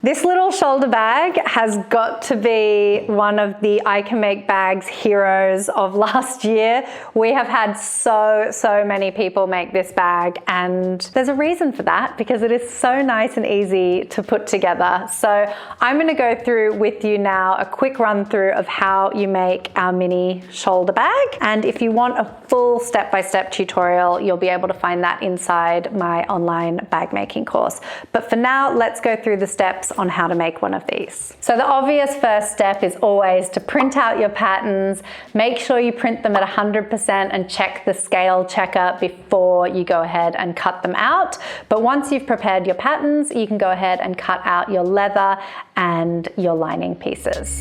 This little shoulder bag has got to be one of the I Can Make Bags heroes of last year. We have had so many people make this bag, and there's a reason for that because it is so nice and easy to put together. So I'm going to go through with you now a quick run through of how you make our mini shoulder bag. And if you want a full step-by-step tutorial, you'll be able to find that inside my online bag making course. But for now, let's go through the steps on how to make one of these. So the obvious first step is always to print out your patterns. Make sure you print them at 100% and check the scale checker before you go ahead and cut them out. But once you've prepared your patterns, you can go ahead and cut out your leather and your lining pieces.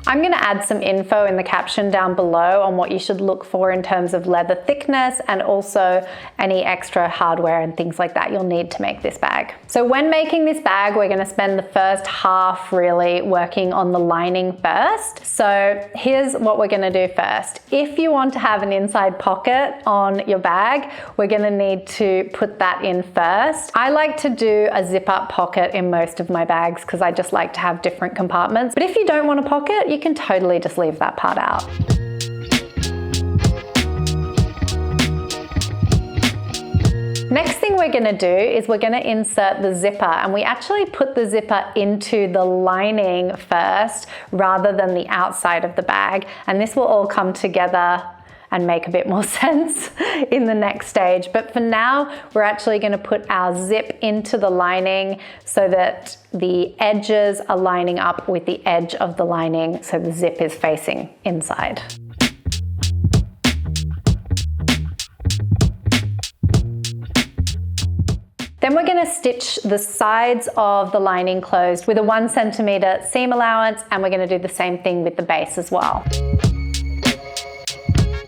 I'm going to add some info in the caption down below on what you should look for in terms of leather thickness and also any extra hardware and things like that you'll need to make this bag. So when making this bag, we're going to spend the first half really working on the lining first. So here's what we're going to do first. If you want to have an inside pocket on your bag, we're going to need to put that in first. I like to do a zip up pocket in most of my bags because I just like to have different compartments. But if you don't want a pocket, you can totally just leave that part out. Next thing we're going to do is we're going to insert the zipper, and we actually put the zipper into the lining first rather than the outside of the bag, and this will all come together and make a bit more sense in the next stage. But for now, we're actually going to put our zip into the lining so that the edges are lining up with the edge of the lining, so the zip is facing inside. Then we're going to stitch the sides of the lining closed with a 1 centimeter seam allowance, and we're going to do the same thing with the base as well.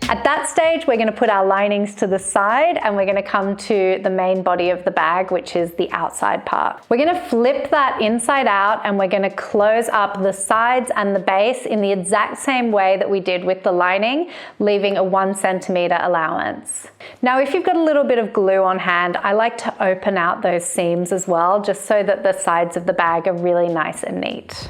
At that stage, we're going to put our linings to the side and we're going to come to the main body of the bag, which is the outside part. We're going to flip that inside out and we're going to close up the sides and the base in the exact same way that we did with the lining, leaving a 1 centimeter allowance. Now, if you've got a little bit of glue on hand, I like to open out those seams as well, just so that the sides of the bag are really nice and neat.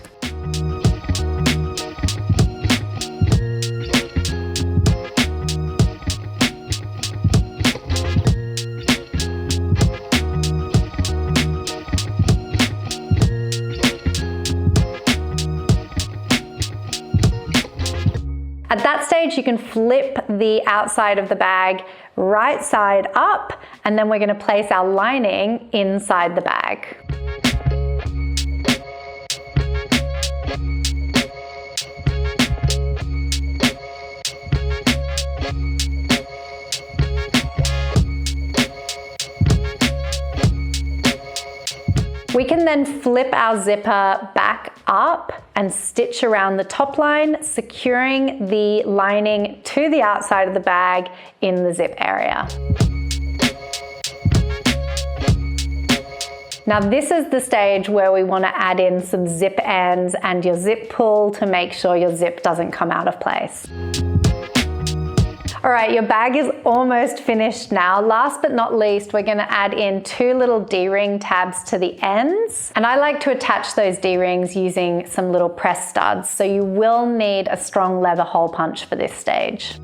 At that stage, you can flip the outside of the bag right side up, and then we're going to place our lining inside the bag. We can then flip our zipper back up and stitch around the top line, securing the lining to the outside of the bag in the zip area. Now this is the stage where we want to add in some zip ends and your zip pull to make sure your zip doesn't come out of place. All right, your bag is almost finished now. Last but not least, we're going to add in 2 little D-ring tabs to the ends. And I like to attach those D-rings using some little press studs. So you will need a strong leather hole punch for this stage.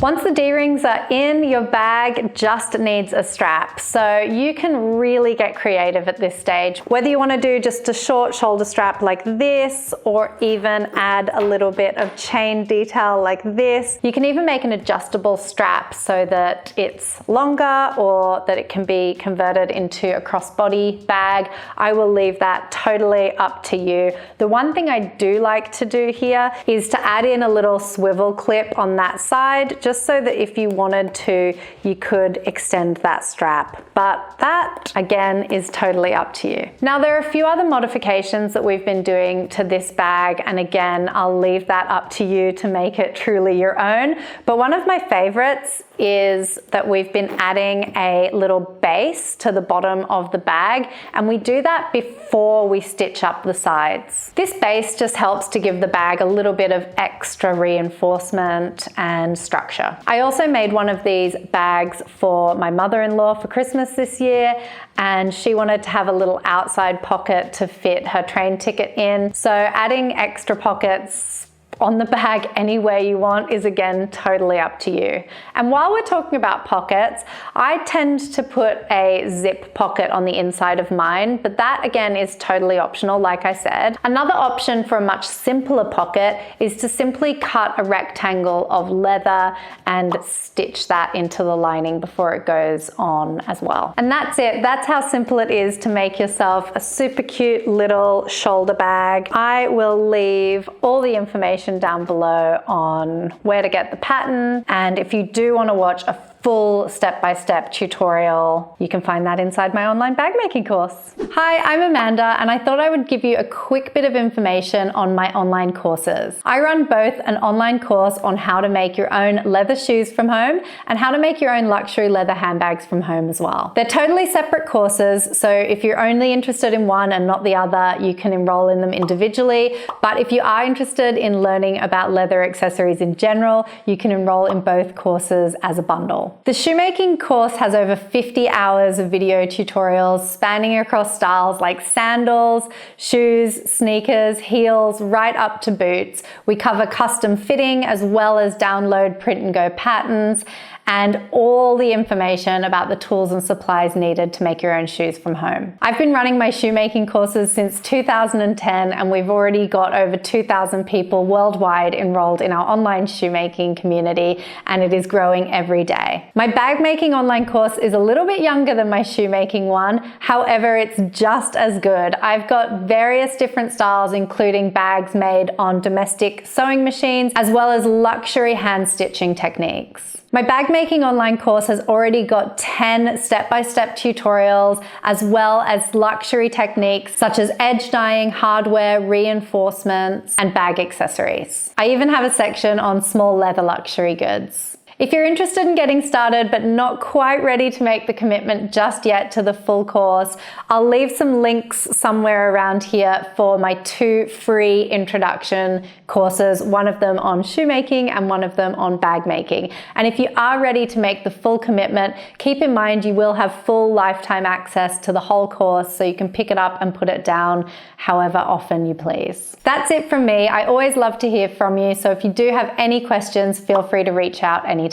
Once the D-rings are in, your bag just needs a strap. So you can really get creative at this stage. Whether you want to do just a short shoulder strap like this, or even add a little bit of chain detail like this. You can even make an adjustable strap so that it's longer or that it can be converted into a crossbody bag. I will leave that totally up to you. The one thing I do like to do here is to add in a little swivel clip on that side, just so that if you wanted to, you could extend that strap. But that, again, is totally up to you. Now, there are a few other modifications that we've been doing to this bag, and again, I'll leave that up to you to make it truly your own. But one of my favorites is that we've been adding a little base to the bottom of the bag, and we do that before we stitch up the sides. This base just helps to give the bag a little bit of extra reinforcement and structure. I also made one of these bags for my mother-in-law for Christmas this year, and she wanted to have a little outside pocket to fit her train ticket in. So adding extra pockets on the bag anywhere you want is again totally up to you. And while we're talking about pockets, I tend to put a zip pocket on the inside of mine, but that again is totally optional, like I said. Another option for a much simpler pocket is to simply cut a rectangle of leather and stitch that into the lining before it goes on as well. And that's it. That's how simple it is to make yourself a super cute little shoulder bag. I will leave all the information down below on where to get the pattern, and if you do want to watch a full step-by-step tutorial, you can find that inside my online bag making course. Hi, I'm Amanda, and I thought I would give you a quick bit of information on my online courses. I run both an online course on how to make your own leather shoes from home and how to make your own luxury leather handbags from home as well. They're totally separate courses, so if you're only interested in one and not the other, you can enroll in them individually. But if you are interested in learning about leather accessories in general, you can enroll in both courses as a bundle. The shoemaking course has over 50 hours of video tutorials spanning across styles like sandals, shoes, sneakers, heels, right up to boots. We cover custom fitting as well as download print and go patterns, and all the information about the tools and supplies needed to make your own shoes from home. I've been running my shoemaking courses since 2010, and we've already got over 2,000 people worldwide enrolled in our online shoemaking community, and it is growing every day. My bag making online course is a little bit younger than my shoemaking one. However, it's just as good. I've got various different styles, including bags made on domestic sewing machines, as well as luxury hand stitching techniques. My bag making online course has already got 10 step-by-step tutorials, as well as luxury techniques such as edge dyeing, hardware, reinforcements, and bag accessories. I even have a section on small leather luxury goods. If you're interested in getting started but not quite ready to make the commitment just yet to the full course, I'll leave some links somewhere around here for my 2 free introduction courses, one of them on shoemaking and one of them on bag making. And if you are ready to make the full commitment, keep in mind you will have full lifetime access to the whole course, so you can pick it up and put it down however often you please. That's it from me. I always love to hear from you, so if you do have any questions, feel free to reach out anytime.